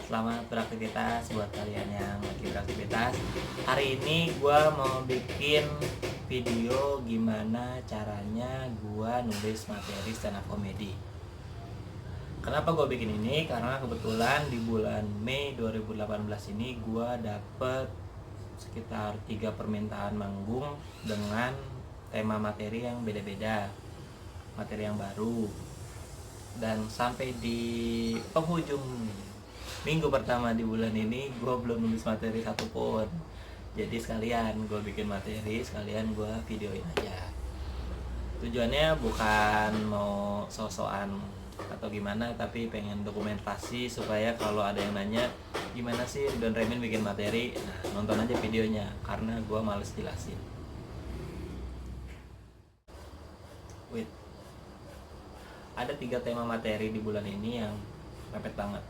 Selamat beraktivitas buat kalian yang lagi beraktivitas. Hari ini gue mau bikin video gimana caranya gue nulis materi stand up comedy. Kenapa gue bikin ini? Karena kebetulan di bulan Mei 2018 ini gue dapet sekitar 3 permintaan manggung dengan tema materi yang beda-beda, materi yang baru. Dan sampai di penghujung minggu pertama di bulan ini gue belum nulis materi satupun. Jadi sekalian gue bikin materi, sekalian gue videoin aja. Tujuannya bukan mau so-soan atau gimana, tapi pengen dokumentasi supaya kalau ada yang nanya gimana sih Ridwan Remin bikin materi, nah nonton aja videonya, karena gue males jelasin. Wait, ada 3 tema materi di bulan ini yang mepet banget.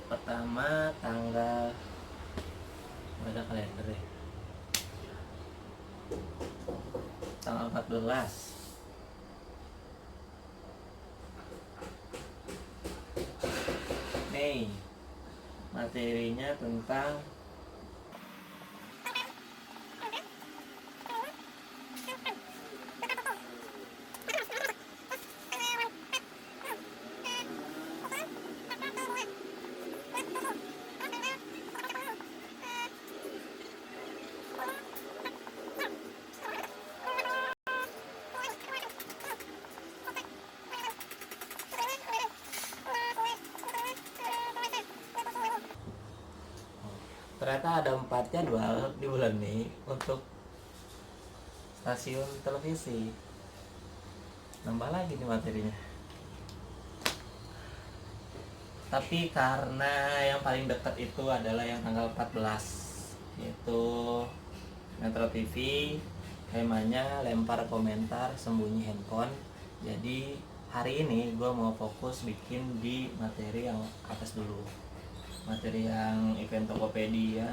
Pertama tanggal, nggak ada kalender deh, tanggal 14 Mei, materinya tentang ternyata ada 4 jadwal di bulan Mei untuk stasiun televisi. Nambah lagi nih materinya. Tapi karena yang paling dekat itu adalah yang tanggal 14, yaitu Metro TV, temanya lempar komentar sembunyi handphone. Jadi hari ini gue mau fokus bikin di materi yang atas dulu, materi yang event Tokopedia,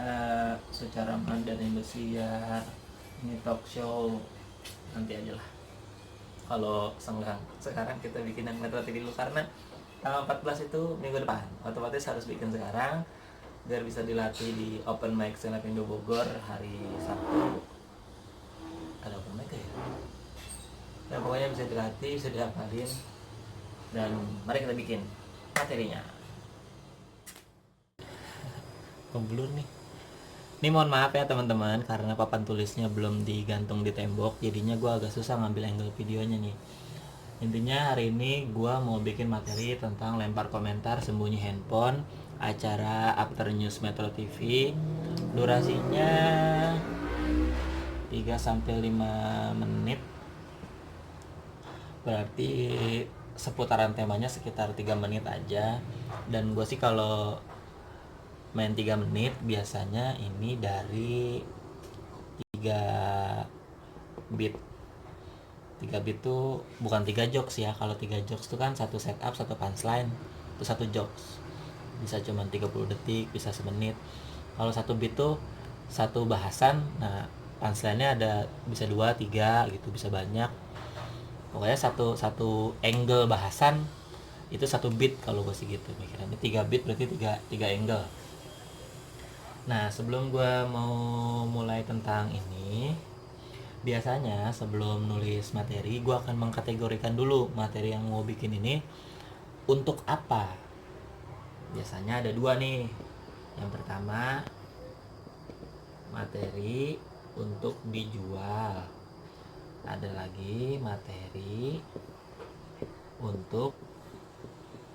secara dan Indosiar, ini talk show, nanti aja lah kalau senggang. Sekarang kita bikin yang Metro TV dulu, karena tanggal 14 itu minggu depan, otomatis harus bikin sekarang biar bisa dilatih di open mic stand up Indo Bogor hari Sabtu. Ada open mic ya? Dan pokoknya bisa dilatih, bisa dihafalin, dan mari kita bikin materinya. Pemblur nih. Ini mohon maaf ya teman-teman, karena papan tulisnya belum digantung di tembok, jadinya gue agak susah ngambil angle videonya nih. Intinya hari ini gue mau bikin materi tentang lempar komentar sembunyi handphone, acara After News Metro TV. Durasinya 3-5 menit. Berarti seputaran temanya sekitar 3 menit aja. Dan gue sih kalau main 3 menit biasanya ini dari 3 beat. 3 beat tuh bukan 3 jokes ya. Kalau 3 jokes tuh kan satu setup, satu punchline, itu satu jokes. Bisa cuma 30 detik, bisa semenit. Kalau satu beat tuh satu bahasan, nah punchline-nya ada bisa 2, 3 gitu, bisa banyak. Pokoknya satu angle bahasan itu satu beat kalau gue sih gitu mikirnya. Ini 3 beat berarti 3 angle. Nah, sebelum gue mau mulai tentang ini, biasanya sebelum nulis materi, gue akan mengkategorikan dulu materi yang mau bikin ini untuk apa. Biasanya ada 2 nih. Yang pertama, materi untuk dijual. Ada lagi materi untuk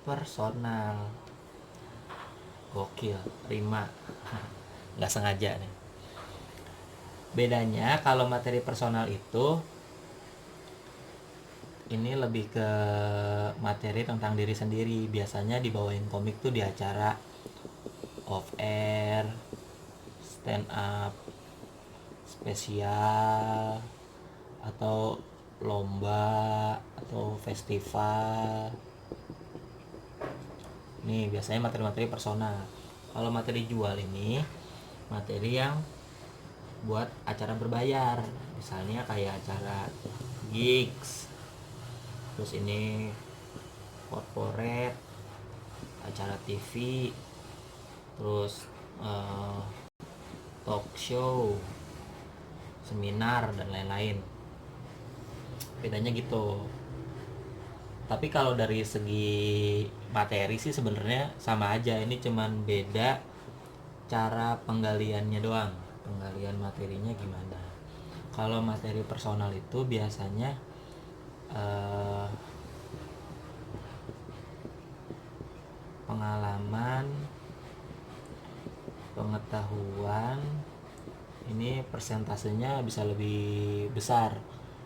personal. Gokil, terima. Nggak sengaja nih. Bedanya kalau materi personal itu ini lebih ke materi tentang diri sendiri. Biasanya dibawain komik tuh di acara off air, stand up spesial, atau lomba atau festival. Nih biasanya materi-materi personal. Kalau materi jual ini materi yang buat acara berbayar, misalnya kayak acara gigs, terus ini corporate, acara TV, terus talk show, seminar dan lain-lain. Bedanya gitu. Tapi kalau dari segi materi sih sebenarnya sama aja. Ini cuman beda cara penggaliannya doang. Penggalian materinya gimana. Kalau materi personal itu biasanya pengalaman, pengetahuan, ini persentasenya bisa lebih besar,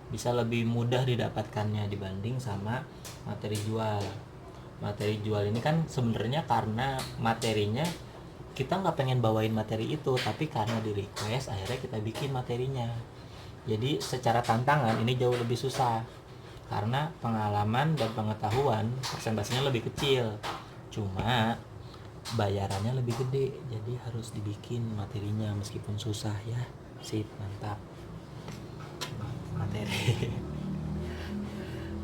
bisa lebih mudah didapatkannya dibanding sama materi jual. Materi jual ini kan sebenarnya karena materinya kita nggak pengen bawain materi itu, tapi karena di request akhirnya kita bikin materinya. Jadi secara tantangan ini jauh lebih susah karena pengalaman dan pengetahuan persentasenya lebih kecil, cuma bayarannya lebih gede, jadi harus dibikin materinya meskipun susah ya. Sip, mantap materi.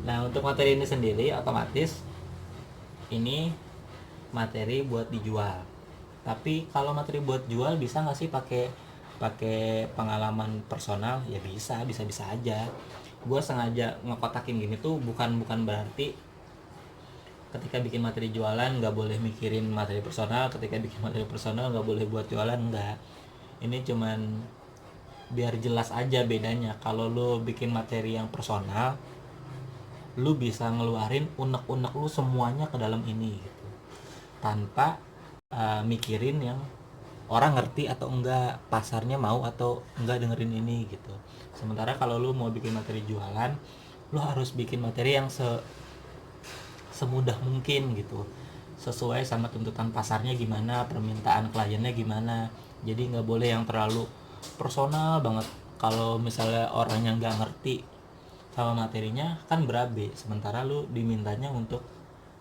Nah, untuk materi ini sendiri otomatis ini materi buat dijual. Tapi kalau materi buat jual bisa nggak sih pakai pengalaman personal? Ya bisa aja. Gue sengaja ngekotakin gini tuh bukan berarti ketika bikin materi jualan nggak boleh mikirin materi personal, ketika bikin materi personal nggak boleh buat jualan, nggak. Ini cuman biar jelas aja bedanya. Kalau lo bikin materi yang personal, lu bisa ngeluarin unek-unek lu semuanya ke dalam ini gitu, tanpa mikirin yang orang ngerti atau enggak, pasarnya mau atau enggak dengerin ini gitu. Sementara kalau lu mau bikin materi jualan, lu harus bikin materi yang semudah mungkin gitu, sesuai sama tuntutan pasarnya gimana, permintaan kliennya gimana. Jadi nggak boleh yang terlalu personal banget. Kalau misalnya orang yang nggak ngerti sama materinya kan berabe, sementara lu dimintanya untuk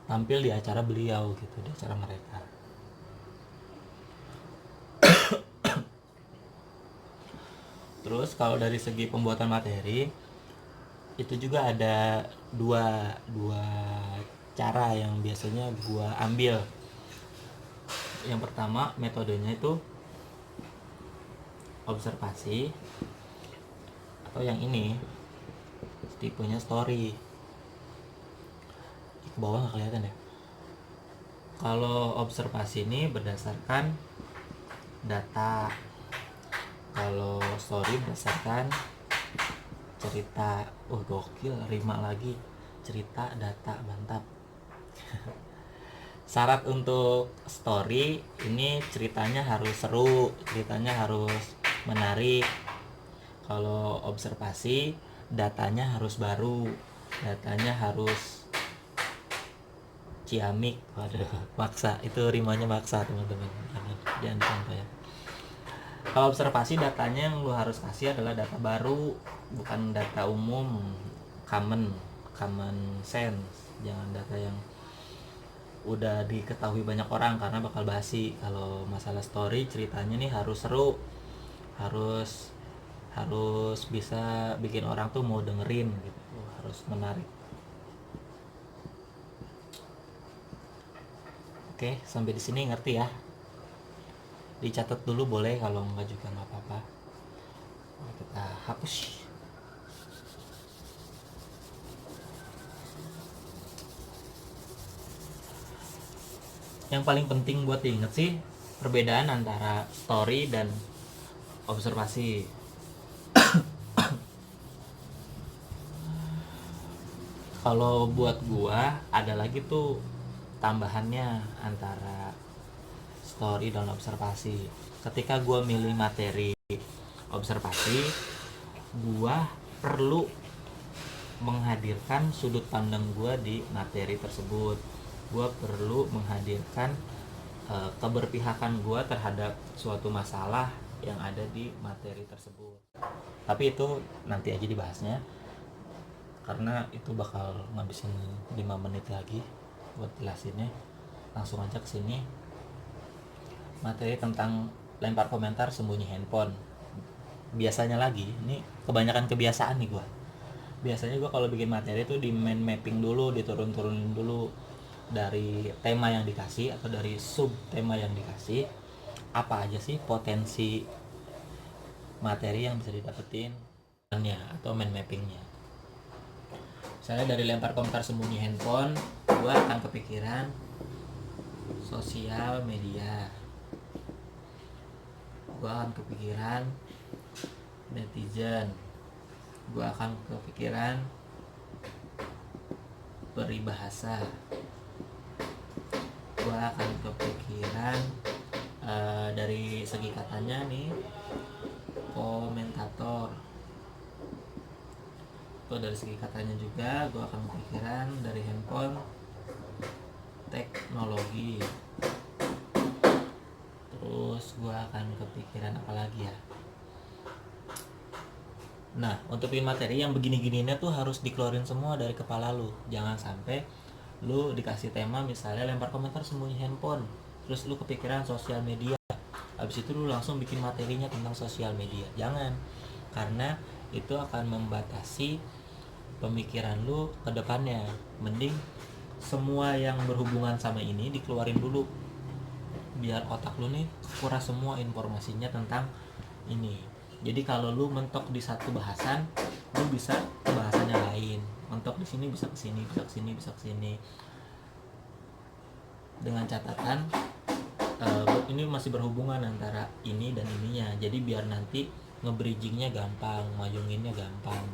tampil di acara beliau gitu, di acara mereka. Terus kalau dari segi pembuatan materi itu juga ada dua cara yang biasanya gua ambil. Yang pertama metodenya itu observasi, atau yang ini tipenya story. Ke bawah nggak kelihatan ya. Kalau observasi ini berdasarkan data, kalau story berdasarkan cerita. Gokil, rima lagi, cerita data, mantap. Syarat untuk story ini ceritanya harus seru, ceritanya harus menarik. Kalau observasi datanya harus baru, datanya harus ciamik. Waduh, maksa, itu rimanya maksa teman-teman, jangan contoh ya. Kalau observasi datanya yang lu harus kasih adalah data baru, bukan data umum, common sense. Jangan data yang udah diketahui banyak orang karena bakal basi. Kalau masalah story ceritanya nih harus seru, harus bisa bikin orang tuh mau dengerin gitu, harus menarik. Oke, sampai di sini ngerti ya? Dicatat dulu boleh, kalau enggak juga nggak apa-apa. Kita hapus. Yang paling penting buat diinget sih perbedaan antara story dan observasi. Kalau buat gua ada lagi tuh tambahannya antara story dan observasi. Ketika gua milih materi observasi, gua perlu menghadirkan sudut pandang gua di materi tersebut. Gua perlu menghadirkan keberpihakan gua terhadap suatu masalah yang ada di materi tersebut. Tapi itu nanti aja dibahasnya, karena itu bakal ngabisin 5 menit lagi buat jelasinnya. Langsung aja ke sini. Materi tentang lempar komentar sembunyi handphone. Biasanya lagi, ini kebanyakan kebiasaan nih gua. biasanya gue kalau bikin materi tuh di mind mapping dulu, diturun-turunin dulu dari tema yang dikasih atau dari sub tema yang dikasih, apa aja sih potensi materi yang bisa didapetin atau mind mappingnya. Misalnya dari lempar komentar sembunyi handphone, gue akan kepikiran sosial media, gue akan kepikiran netizen, gue akan kepikiran peribahasa, gue akan kepikiran dari segi katanya nih komentator. Dari segi katanya juga gue akan kepikiran dari handphone teknologi. Terus gue akan kepikiran apa lagi ya. Nah, untuk bikin materi yang begini-gininya tuh harus dikeluarin semua dari kepala lu. Jangan sampai lu dikasih tema misalnya lempar komentar sembunyi handphone, terus lu kepikiran sosial media, habis itu lu langsung bikin materinya tentang sosial media. Jangan, karena itu akan membatasi pemikiran lu ke depannya. Mending semua yang berhubungan sama ini dikeluarin dulu, biar otak lu nih kuras semua informasinya tentang ini. Jadi kalau lu mentok di satu bahasan, lu bisa ke bahasan yang lain. Mentok di sini bisa ke sini, bisa ke sini, bisa ke sini. Dengan catatan ini masih berhubungan antara ini dan ininya. Jadi biar nanti nge-bridgingnya gampang, mayunginnya gampang,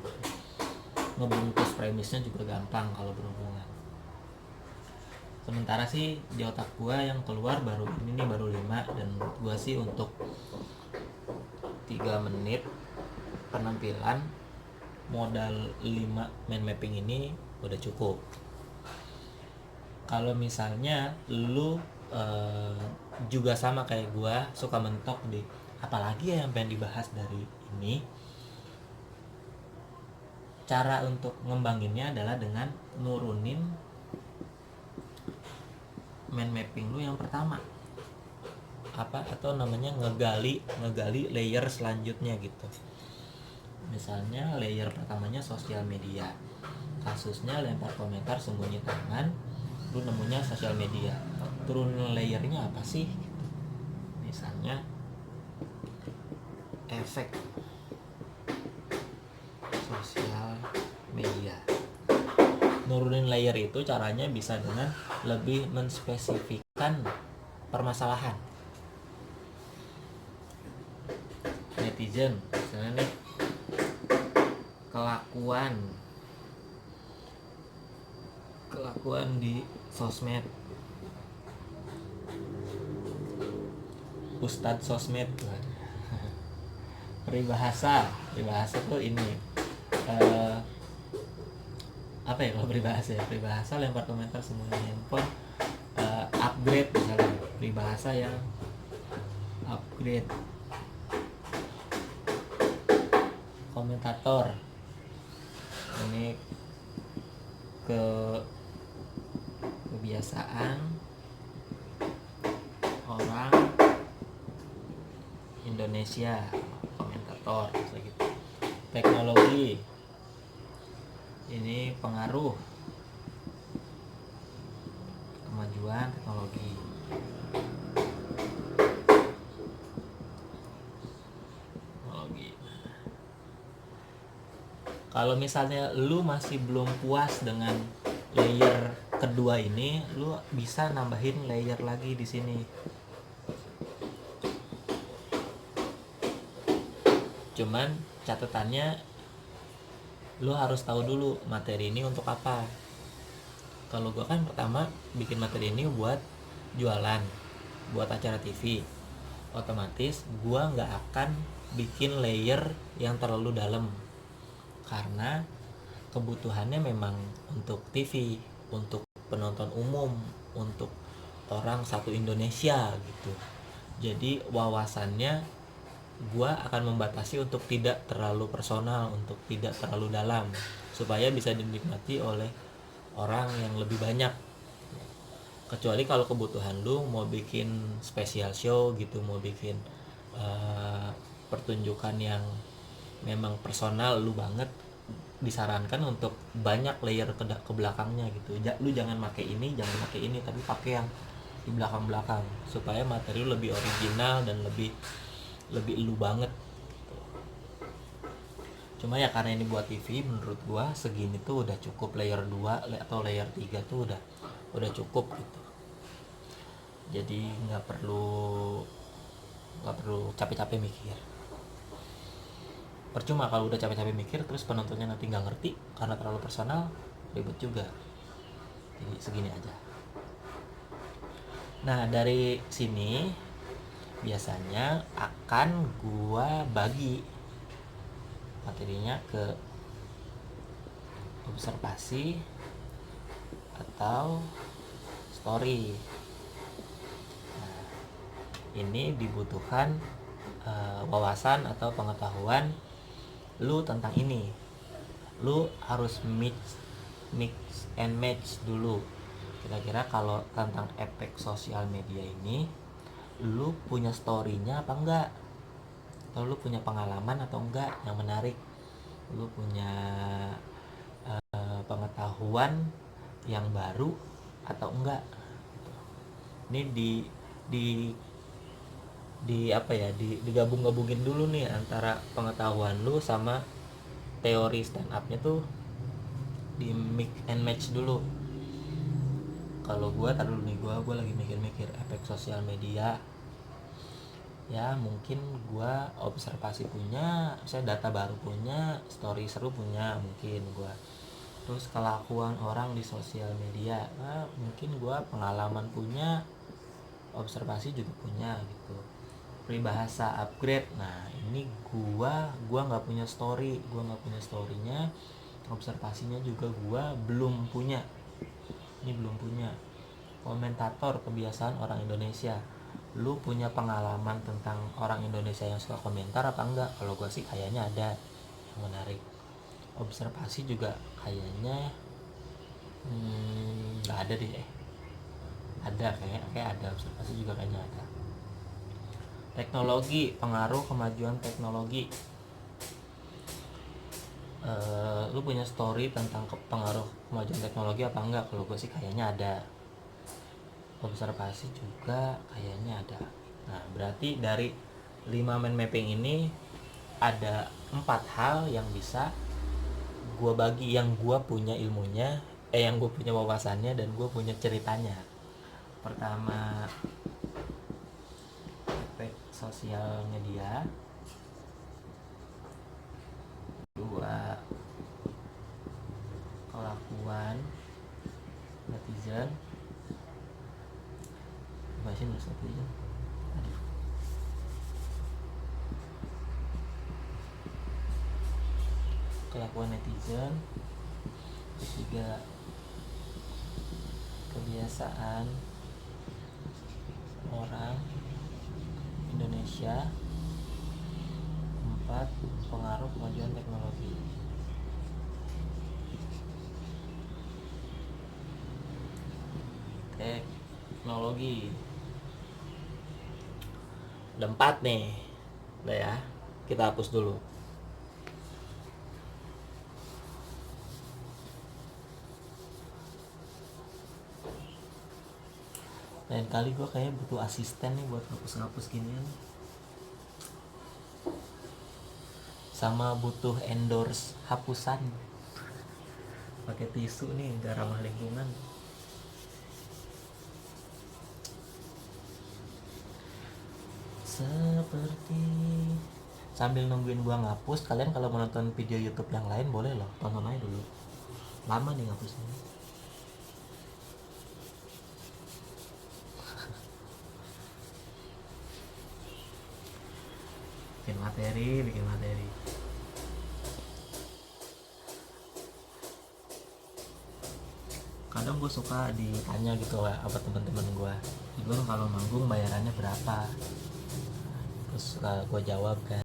ngebungkus premisnya juga gampang kalau berhubungan. Sementara sih di otak gua yang keluar baru ini nih, baru 5, dan menurut gua sih untuk 3 menit penampilan modal 5 mind mapping ini udah cukup. Kalau misalnya lu juga sama kayak gua suka mentok di apalagi ya yang pengen dibahas dari ini, cara untuk ngembanginnya adalah dengan nurunin mind mapping lu yang pertama, atau namanya ngegali layer selanjutnya gitu. Misalnya layer pertamanya sosial media, kasusnya lempar komentar sembunyi tangan, lu nemunya sosial media, turun layernya apa sih gitu. Misalnya efek sosial media. Nurunin layer itu caranya bisa dengan lebih menspesifikkan permasalahan. Netizen misalnya nih, kelakuan di sosmed, Ustadz sosmed. peribahasa tuh ini apa ya kalau peribahasa lempar komentar semuanya handphone, upgrade misalnya, peribahasa yang upgrade. Komentator ini kebiasaan orang Indonesia, komentator gitu. Teknologi ini pengaruh kemajuan teknologi. Kalau misalnya lu masih belum puas dengan layer kedua ini, lu bisa nambahin layer lagi di sini. Cuman catatannya lu harus tahu dulu materi ini untuk apa. Kalau gua kan pertama bikin materi ini buat jualan, buat acara TV, otomatis gua nggak akan bikin layer yang terlalu dalam, karena kebutuhannya memang untuk TV, untuk penonton umum, untuk orang satu Indonesia gitu. Jadi wawasannya gua akan membatasi untuk tidak terlalu personal, untuk tidak terlalu dalam, supaya bisa dinikmati oleh orang yang lebih banyak. Kecuali kalau kebutuhan lu mau bikin special show gitu, mau bikin pertunjukan yang memang personal lu banget, disarankan untuk banyak layer ke belakangnya gitu. Lu jangan pakai ini, tapi pakai yang di belakang supaya materi lu lebih original dan lebih lu banget. Cuma ya karena ini buat TV, menurut gua segini tuh udah cukup, layer 2 atau layer 3 tuh udah cukup gitu. Jadi nggak perlu capek-capek mikir. Percuma kalau udah capek-capek mikir terus penontonnya nanti nggak ngerti karena terlalu personal, ribet juga. Jadi segini aja. Nah dari sini biasanya akan gua bagi materinya ke observasi atau story. Nah, ini dibutuhkan wawasan atau pengetahuan lu tentang ini. Lu harus mix and match dulu. Kira-kira kalau tentang efek sosial media ini lu punya story-nya apa enggak? Atau lu punya pengalaman atau enggak yang menarik? Lu punya pengetahuan yang baru atau enggak? Ini di apa ya, digabung-gabungin dulu nih antara pengetahuan lu sama teori stand up-nya tuh, di mix and match dulu. Kalau gue lagi mikir-mikir efek sosial media ya, mungkin gue observasi punya, saya data baru punya, story seru punya mungkin gue, terus kelakuan orang di sosial media, mungkin gue pengalaman punya, observasi juga punya gitu. Peribahasa upgrade, nah ini gua nggak punya storynya, observasinya juga gua belum punya. Komentator kebiasaan orang Indonesia, lu punya pengalaman tentang orang Indonesia yang suka komentar apa enggak? Kalau gua sih kayaknya ada yang menarik. Observasi juga kayaknya nggak ada deh. Ada kayak ada, observasi juga kayaknya ada. Teknologi, pengaruh kemajuan teknologi. Lu punya story tentang pengaruh kemajuan teknologi apa enggak? Kalau gue sih kayaknya ada. Observasi juga kayaknya ada. Nah berarti dari 5 mind mapping ini ada 4 hal yang bisa gue bagi, yang gue punya ilmunya, yang gue punya wawasannya dan gue punya ceritanya. Pertama, efek sosial media. Dua, kelakuan netizen. Bahasin netizen. Kelakuan netizen. Ketiga, kebiasaan orang Indonesia. 4, pengaruh kemajuan teknologi. Teknologi ada 4 nih. Udah ya, kita hapus dulu. Lain kali gue kayak butuh asisten nih buat ngapus ginian, sama butuh endorse hapusan pakai tisu nih, gak ramah lingkungan. Seperti sambil nungguin gua ngapus, kalian kalau mau nonton video YouTube yang lain boleh loh, tonton aja dulu. Lama nih ngapusnya. bikin materi. Kadang gue suka ditanya gitu lah apa teman-teman gue, kalau manggung bayarannya berapa, terus gue jawab kan.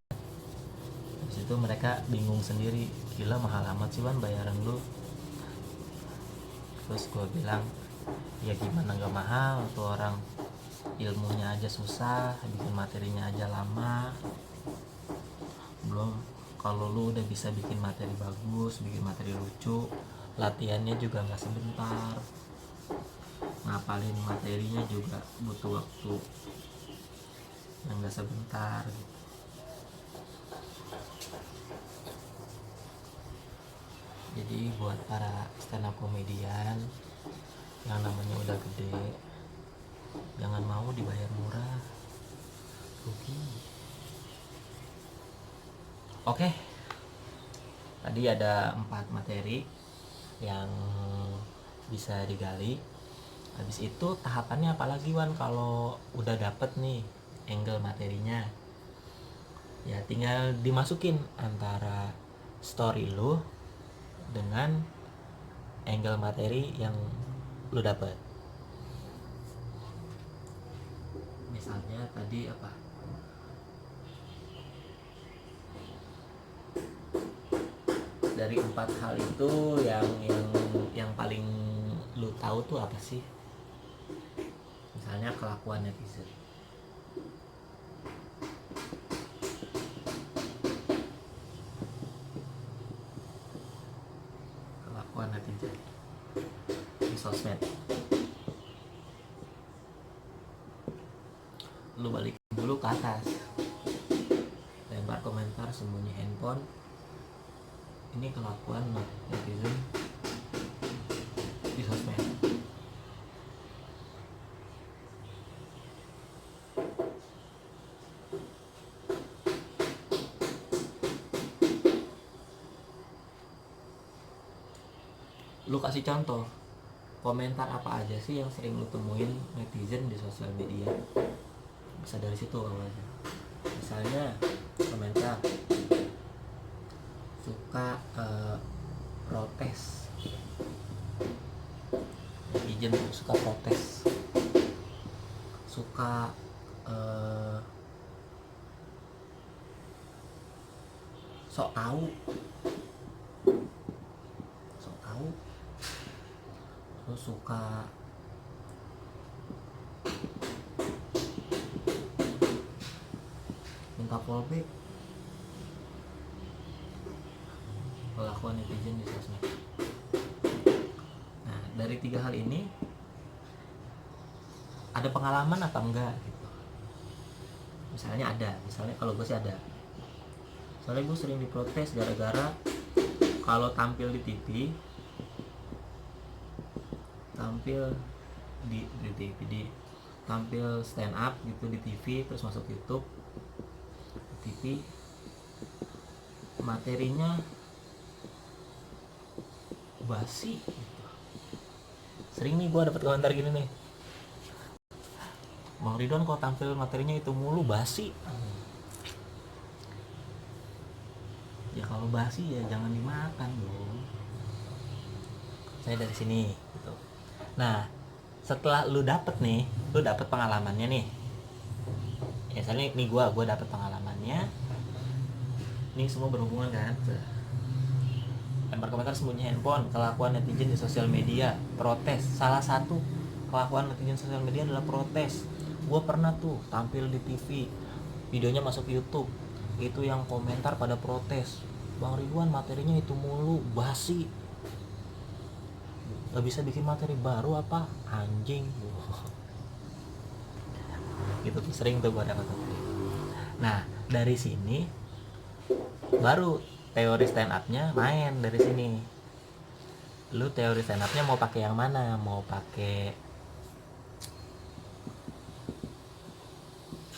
Di situ mereka bingung sendiri, gila mahal amat sih Wan bayaran lu. Terus gue bilang, ya gimana gak mahal, tuh orang ilmunya aja susah, bikin materinya aja lama, belum kalau lu udah bisa bikin materi bagus, bikin materi lucu, latihannya juga nggak sebentar, ngapalin materinya juga butuh waktu yang nggak sebentar gitu. Jadi buat para stand up komedian yang namanya udah gede, jangan mau dibayar murah, rugi. Oke, tadi ada 4 materi yang bisa digali. Habis itu tahapannya apalagi Wan kalau udah dapet nih angle materinya? Ya tinggal dimasukin antara story lu dengan angle materi yang lu dapet. Misalnya tadi apa? Dari 4 hal itu yang paling lu tahu tuh apa sih? Misalnya kelakuan netizen. Kelakuan netizen di sosmed. Lu balik dulu ke atas. Lempar komentar sembunyi handphone. Ini kelakuan netizen di sosmed. Lu kasih contoh komentar apa aja sih yang sering lu temuin netizen di sosial media. Bisa dari situ awalnya. Misalnya komentar suka protes, netizen suka protes, suka sok tahu, terus suka minta fallback. Kelakuan netizen di sosmed. Nah, dari 3 hal ini ada pengalaman apa enggak gitu. Misalnya kalau gue sih ada. Soalnya gue sering diprotes gara-gara kalau tampil di TV, tampil stand up gitu di TV, terus masuk YouTube, TV, materinya basi gitu. Sering nih gue dapet komentar gini nih, Bang Ridwan kok tampil materinya itu mulu, basi. Ya kalau basi ya jangan dimakan dong. Saya dari sini gitu. Nah, setelah lu dapet pengalamannya nih. Ya misalnya nih gue dapet pengalamannya. Ini semua berhubungan kan. Lempar komentar sembunyi handphone, kelakuan netizen di sosial media, protes. Salah satu kelakuan netizen sosial media adalah protes. Gue pernah tuh tampil di TV, videonya masuk YouTube, itu yang komentar pada protes, Bang Ridwan materinya itu mulu, basi, gak bisa bikin materi baru apa, anjing. Gitu tuh sering tuh gue dapat. Nah dari sini baru teori stand up-nya main dari sini. Lu teori stand up-nya mau pakai yang mana? Mau pakai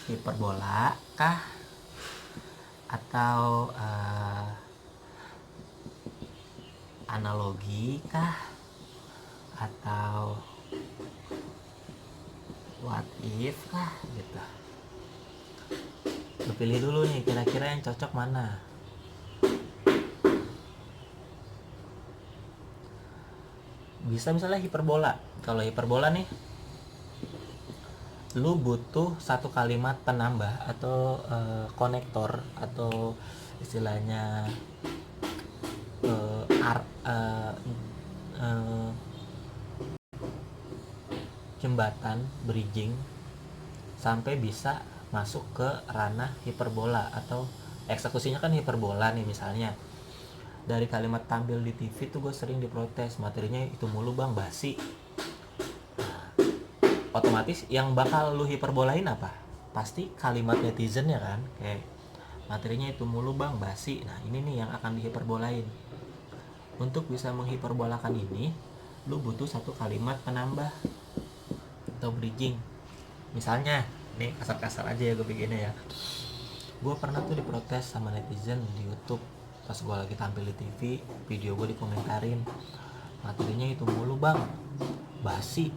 hiperbola kah? Atau analogi kah? Atau what if kah? Gitu. Lu pilih dulu nih kira-kira yang cocok mana. Bisa misalnya hiperbola. Kalau hiperbola nih, lu butuh satu kalimat penambah atau konektor atau istilahnya jembatan bridging sampai bisa masuk ke ranah hiperbola atau eksekusinya kan hiperbola nih. Misalnya dari kalimat tampil di TV tuh gue sering diprotes, materinya itu mulu bang, basi. Otomatis yang bakal lu hiperbolain apa? Pasti kalimat netizen ya kan, kayak materinya itu mulu bang, basi. Nah ini nih yang akan dihiperbolain. Untuk bisa menghiperbolakan ini, lu butuh satu kalimat penambah atau bridging. Misalnya nih, kasar-kasar aja ya gue bikinnya ya. Gue pernah tuh diprotes sama netizen di YouTube pas gue lagi tampil di TV, video gue dikomentarin, materinya itu mulu bang, basi.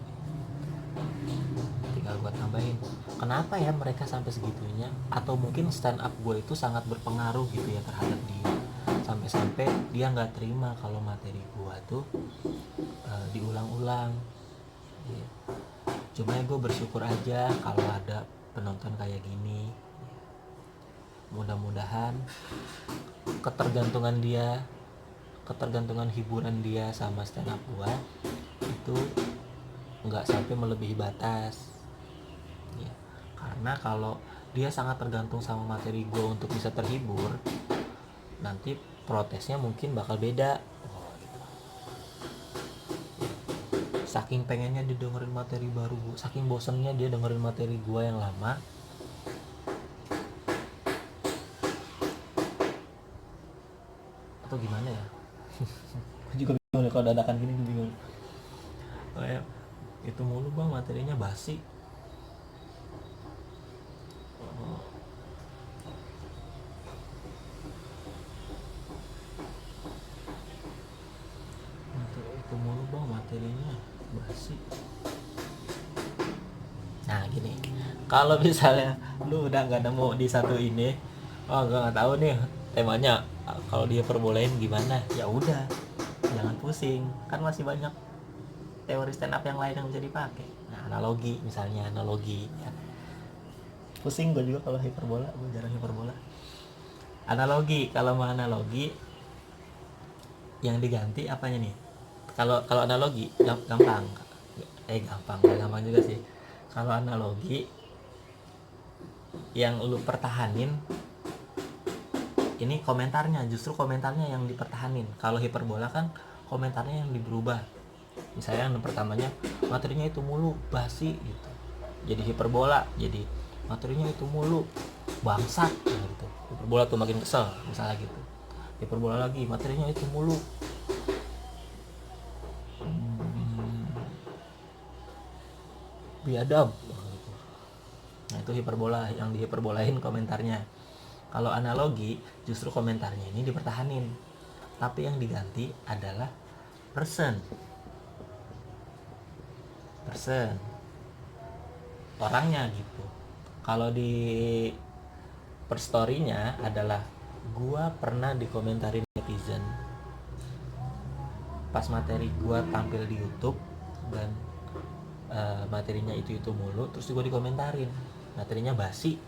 Tinggal gue tambahin, kenapa ya mereka sampai segitunya? Atau mungkin stand up gue itu sangat berpengaruh gitu ya terhadap dia, sampai-sampai dia nggak terima kalau materi gue tuh diulang-ulang. Cuma ya gue bersyukur aja kalau ada penonton kayak gini. Mudah-mudahan ketergantungan hiburan dia sama stand up gua itu nggak sampai melebihi batas ya. Karena kalau dia sangat tergantung sama materi gua untuk bisa terhibur, nanti protesnya mungkin bakal beda. Saking pengennya didengerin materi baru gua, saking bosennya dia dengerin materi gua yang lama, atau gimana ya. Gue juga bingung kalau dadakan gini, gue bingung. Kayak itu mulu bang, materinya basi. Itu mulu bang, materinya basi. Nah gini, kalau misalnya lu udah nggak nemu di satu ini, oh gue nggak tahu nih temanya, kalau dia perbolehin gimana, ya udah jangan pusing, kan masih banyak teori stand up yang lain yang bisa dipakai. Nah analogi, misalnya analogi ya. Pusing gue juga kalau hiperbola, gue jarang hiperbola. Analogi, kalau mau analogi yang diganti apanya nih? Kalau analogi gampang, nggak gampang juga sih. Kalau analogi yang lu pertahanin ini komentarnya, justru komentarnya yang dipertahanin. Kalau hiperbola kan komentarnya yang diberubah. Misalnya yang pertamanya materinya itu mulu, basi gitu, jadi hiperbola, jadi materinya itu mulu, bangsat gitu. Hiperbola tuh makin kesel misalnya gitu. Hiperbola lagi, materinya itu mulu, biadab. Nah itu hiperbola, yang dihiperbolain komentarnya. Kalau analogi, justru komentarnya ini dipertahanin, tapi yang diganti adalah person orangnya gitu. Kalau di per story-nya adalah gua pernah dikomentarin netizen pas materi gua tampil di YouTube dan materinya itu mulu, terus gua dikomentarin materinya basi.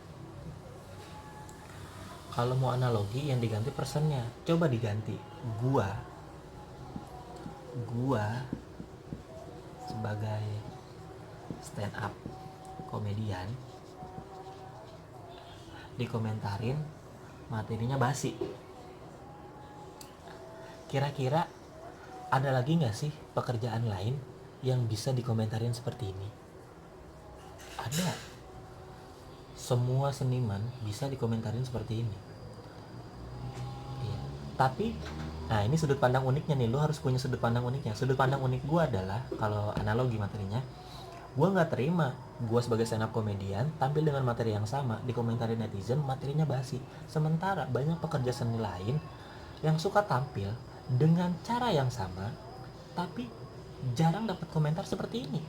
Kalau mau analogi yang diganti personnya, coba diganti gua sebagai stand up komedian dikomentarin materinya basi. Kira-kira ada lagi nggak sih pekerjaan lain yang bisa dikomentarin seperti ini? Ada. Semua seniman bisa dikomentarin seperti ini. Iya. Tapi, nah ini sudut pandang uniknya nih. Lu harus punya sudut pandang uniknya. Sudut pandang unik gue adalah, kalau analogi materinya, gue nggak terima gue sebagai stand up komedian tampil dengan materi yang sama dikomentarin netizen materinya basi. Sementara banyak pekerja seni lain yang suka tampil dengan cara yang sama tapi jarang dapat komentar seperti ini.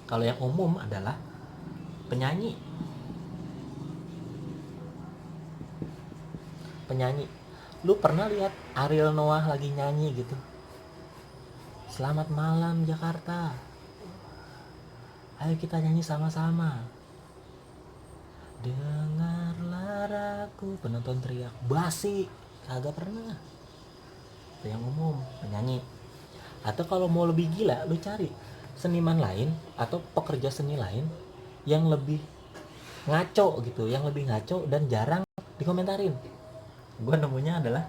Kalau yang umum adalah penyanyi. Lu pernah lihat Ariel Noah lagi nyanyi gitu, selamat malam Jakarta, ayo kita nyanyi sama-sama, dengarlah aku, penonton teriak, basi. Kagak pernah. Itu yang umum, penyanyi. Atau kalau mau lebih gila, lu cari seniman lain atau pekerja seni lain yang lebih ngaco gitu, yang lebih ngaco dan jarang dikomentarin. Gue nemunya adalah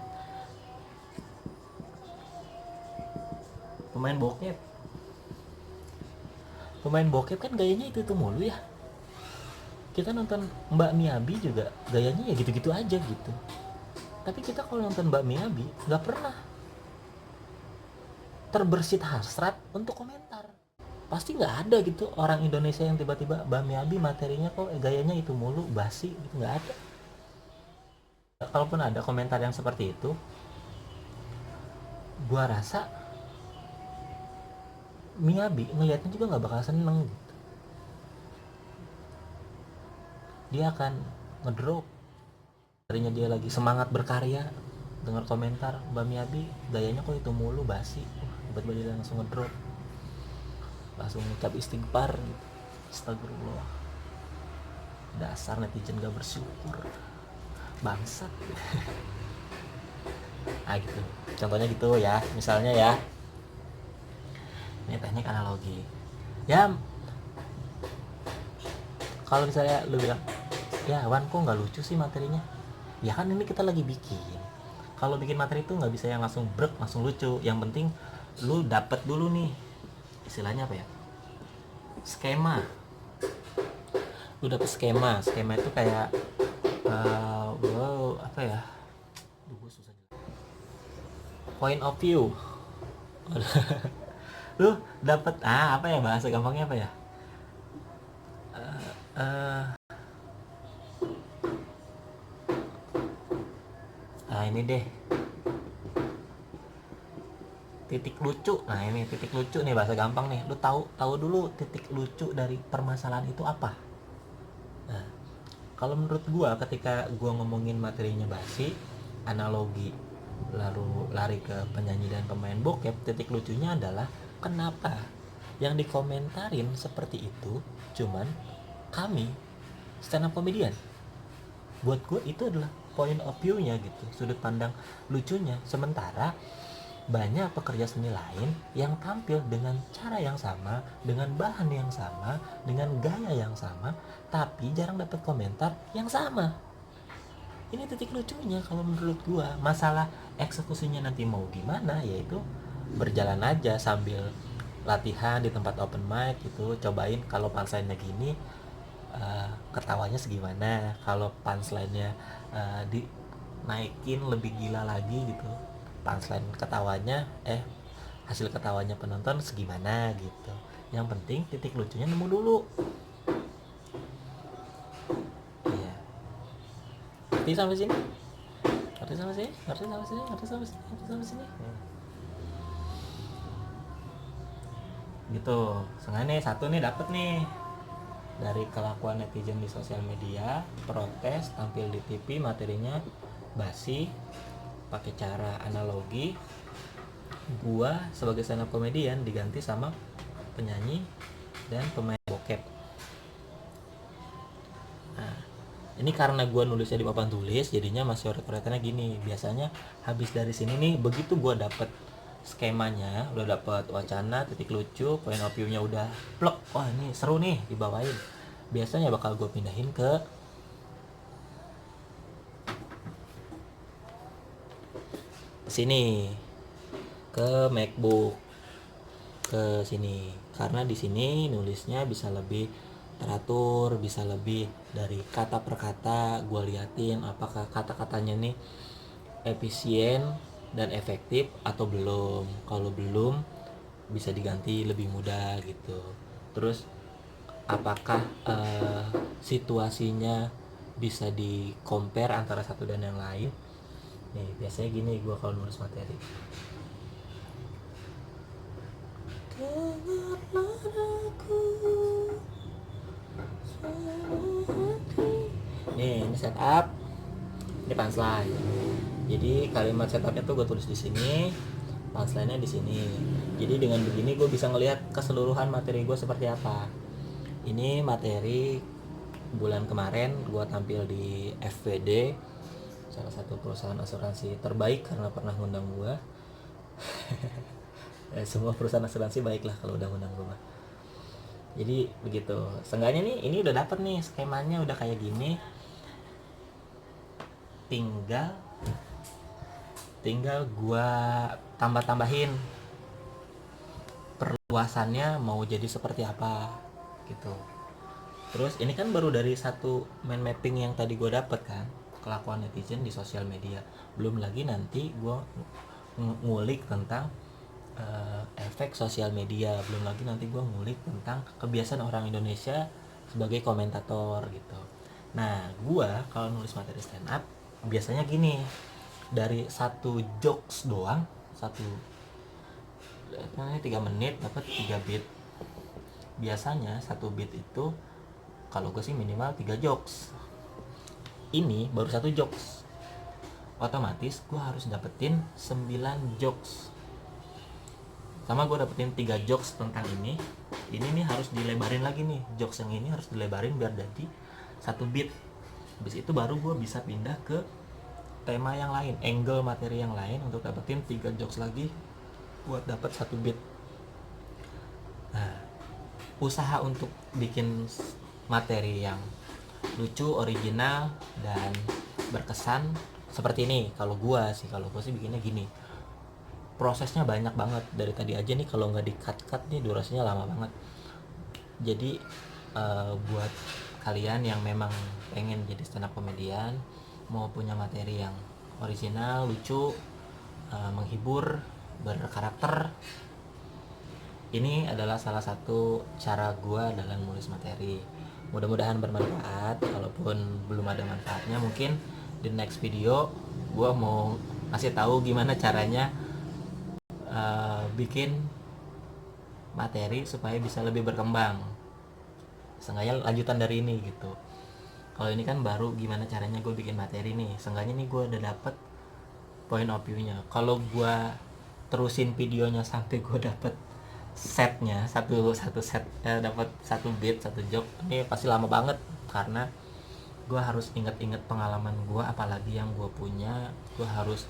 pemain bokep. Pemain bokep kan gayanya itu mulu ya. Kita nonton Mbak Miyabi juga gayanya ya gitu-gitu aja gitu. Tapi kita kalau nonton Mbak Miyabi nggak pernah terbersit hasrat untuk komentar. Pasti nggak ada gitu orang Indonesia yang tiba-tiba Mbak Miyabi materinya kok gayanya itu mulu, basi gitu, nggak ada. Kalaupun ada komentar yang seperti itu, gua rasa Miyabi ngelihatnya juga nggak bakal seneng gitu. Dia akan ngedrop. Tadinya dia lagi semangat berkarya, dengar komentar Mbak Miyabi gayanya kok itu mulu, basi, tiba-tiba dia langsung ngedrop, langsung ngucap istighfar gitu. Astagfirullah, dasar netizen gak bersyukur, bangsat. Ah gitu, contohnya gitu ya, misalnya ya, ini teknik analogi ya. Kalau misalnya lu bilang, ya Wan kok nggak lucu sih materinya, ya kan ini kita lagi bikin. Kalau bikin materi itu nggak bisa yang langsung brek langsung lucu. Yang penting lu dapet dulu nih, istilahnya apa ya, skema. Lu dapet skema itu kayak apa ya, susah, point of view. Lu dapet apa ya, bahasa gampangnya apa ya, ini deh, titik lucu. Nah ini titik lucu nih, bahasa gampang nih. Lu tahu dulu titik lucu dari permasalahan itu apa. Nah, kalau menurut gua ketika gua ngomongin materinya basi, analogi, lalu lari ke penyanyi dan pemain bokep, titik lucunya adalah kenapa yang dikomentarin seperti itu cuman kami stand up comedian. Buat gue itu adalah point of view-nya gitu, sudut pandang lucunya. Sementara banyak pekerja seni lain yang tampil dengan cara yang sama, dengan bahan yang sama, dengan gaya yang sama, tapi jarang dapat komentar yang sama. Ini titik lucunya kalau menurut gua. Masalah eksekusinya nanti mau gimana, yaitu berjalan aja sambil latihan di tempat open mic gitu, cobain kalau punchline-nya gini, ketawanya segimana, kalau punchline-nya dinaikin lebih gila lagi gitu, punchline ketawanya hasil ketawanya penonton segimana gitu. Yang penting titik lucunya nemu dulu. Iya, ngerti sampai sini, ngerti sampai sini, ngerti sampai sini, ngerti sampai sini, ngerti sampai sini gitu. Sengaja nih satu nih dapet nih dari kelakuan netizen di sosial media, protes, tampil di TV materinya basi, pakai cara analogi. Gua sebagai stand up comedian diganti sama penyanyi dan pemain bokep. Nah, ini karena gua nulisnya di papan tulis, jadinya masih oret-oretannya gini. Biasanya habis dari sini nih, begitu gua dapet skemanya, udah dapet wacana, titik lucu, point of view-nya udah plek, wah ini seru nih, dibawain. Biasanya bakal gue pindahin ke sini, ke MacBook, ke sini, karena di sini nulisnya bisa lebih teratur, bisa lebih dari kata per kata. Gue liatin apakah kata-katanya nih efisien dan efektif atau belum. Kalau belum, bisa diganti lebih mudah gitu. Terus apakah situasinya bisa di compare antara satu dan yang lain. Nih biasanya gini gue kalau nulis materi, ini setup, ini punchline. Jadi kalimat setupnya tuh gue tulis di sini, punchline-nya di sini. Jadi dengan begini gue bisa ngelihat keseluruhan materi gue seperti apa. Ini materi bulan kemarin gue tampil di FWD, salah satu perusahaan asuransi terbaik karena pernah ngundang gue. Semua perusahaan asuransi baiklah kalau udah ngundang gue. Jadi begitu. Seenggaknya nih ini udah dapet nih skemanya, udah kayak gini. tinggal gua tambah-tambahin perluasannya mau jadi seperti apa gitu. Terus ini kan baru dari satu mind mapping yang tadi gue dapet kan, kelakuan netizen di sosial media. Belum lagi nanti gue ngulik tentang efek sosial media. Belum lagi nanti gue ngulik tentang kebiasaan orang Indonesia sebagai komentator gitu. Nah, gue kalau nulis materi stand up biasanya gini, dari satu jokes doang, 3 menit dapat 3 beat. Biasanya satu beat itu kalau gue sih minimal 3 jokes. Ini baru 1 jokes, otomatis gue harus dapetin 9 jokes. Sama gue dapetin 3 jokes tentang ini nih harus dilebarin lagi nih, jokes yang ini harus dilebarin biar jadi 1 beat. Habis itu baru gue bisa pindah ke tema yang lain, angle materi yang lain untuk dapetin 3 jokes lagi buat dapet 1 beat. Nah, usaha untuk bikin materi yang lucu, original, dan berkesan seperti ini. Kalau gue sih bikinnya gini, prosesnya banyak banget. Dari tadi aja nih kalau nggak di cut nih durasinya lama banget. Jadi buat kalian yang memang pengen jadi stand up comedian, mau punya materi yang original, lucu, menghibur, berkarakter, ini adalah salah satu cara gue dalam menulis materi. Mudah-mudahan bermanfaat. Kalaupun belum ada manfaatnya, mungkin di next video gue mau kasih tahu gimana caranya bikin materi supaya bisa lebih berkembang. Seenggaknya lanjutan dari ini gitu. Kalau ini kan baru gimana caranya gue bikin materi nih. Seenggaknya nih gue udah dapet point of view-nya. Kalau gue terusin videonya sampai gue dapet setnya satu set, dapat 1 beat 1 joke, ini pasti lama banget karena gue harus inget-inget pengalaman gue, apalagi yang gue punya. Gue harus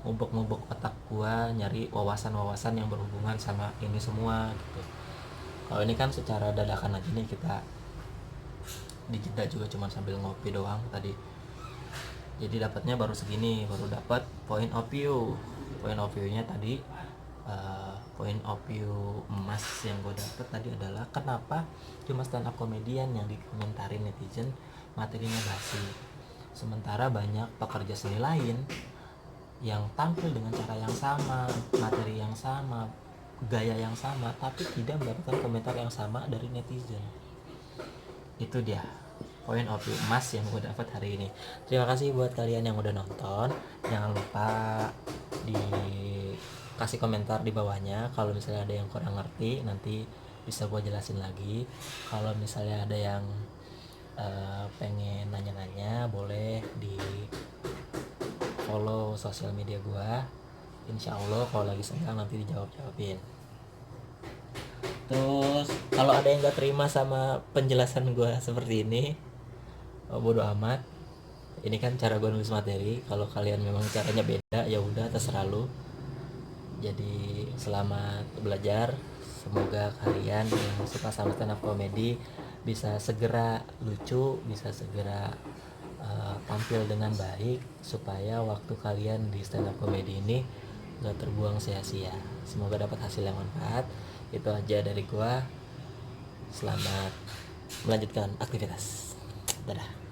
ngubek-ngubek otak gue, nyari wawasan-wawasan yang berhubungan sama ini semua gitu. Kalau ini kan secara dadakan aja nih, kita di jeda juga cuma sambil ngopi doang tadi, jadi dapatnya baru segini, baru dapat point of view-nya tadi. Point of view emas yang gue dapet tadi adalah kenapa cuma stand up comedian yang dikomentarin netizen materinya basi, sementara banyak pekerja seni lain yang tampil dengan cara yang sama, materi yang sama, gaya yang sama, tapi tidak mendapatkan komentar yang sama dari netizen. Itu dia point of view emas yang gue dapat hari ini. Terima kasih buat kalian yang udah nonton. Jangan lupa kasih komentar di bawahnya. Kalau misalnya ada yang kurang ngerti, nanti bisa gue jelasin lagi. Kalau misalnya ada yang pengen nanya-nanya, boleh di follow sosial media gue. Insya Allah kalau lagi senggang nanti dijawab-jawabin. Terus kalau ada yang gak terima sama penjelasan gue seperti ini, bodo amat. Ini kan cara gue nulis materi. Kalau kalian memang caranya beda, ya udah terserah lu. Jadi selamat belajar. Semoga kalian yang suka sama stand up comedy bisa segera lucu, bisa segera tampil dengan baik, supaya waktu kalian di stand up comedy ini gak terbuang sia-sia. Semoga dapat hasil yang manfaat. Itu aja dari gua. Selamat melanjutkan aktivitas. Dadah.